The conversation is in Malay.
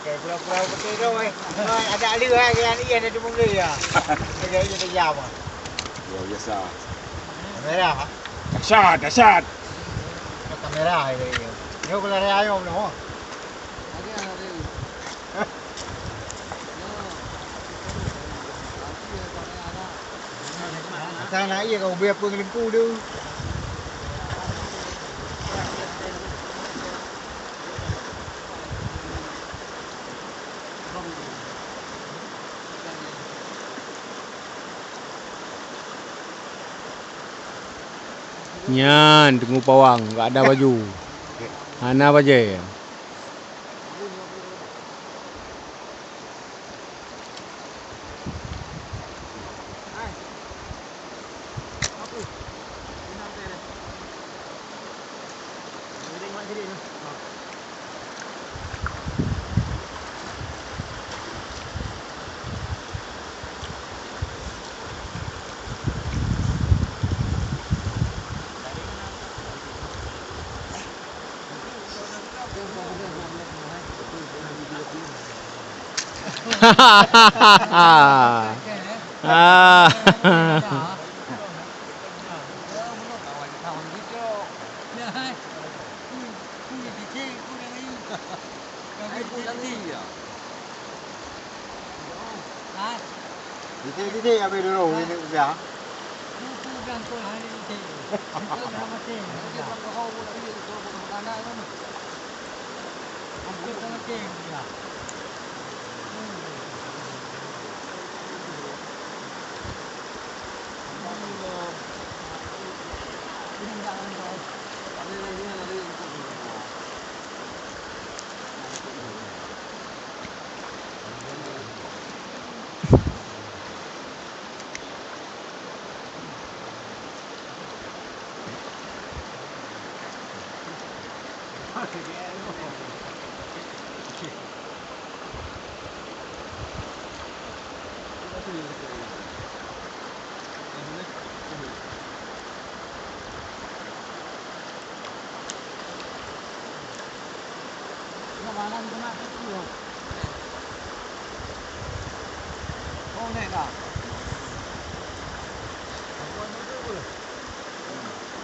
Pulau-pulau betul tu ada alih yang ni ada mungkin ya. Ada jadi jam. Luar biasa. Kamera. Dahsyat, dahsyat. Kamera ini. Ni kalau ada ayam no. Sana iya kau biar pengelengku tu. Nyan, tunggu pawang, tak ada baju. Mana baje? Di apa dulu ini ya? Malam kena tu. Oh, ni dah. Apa ni tu?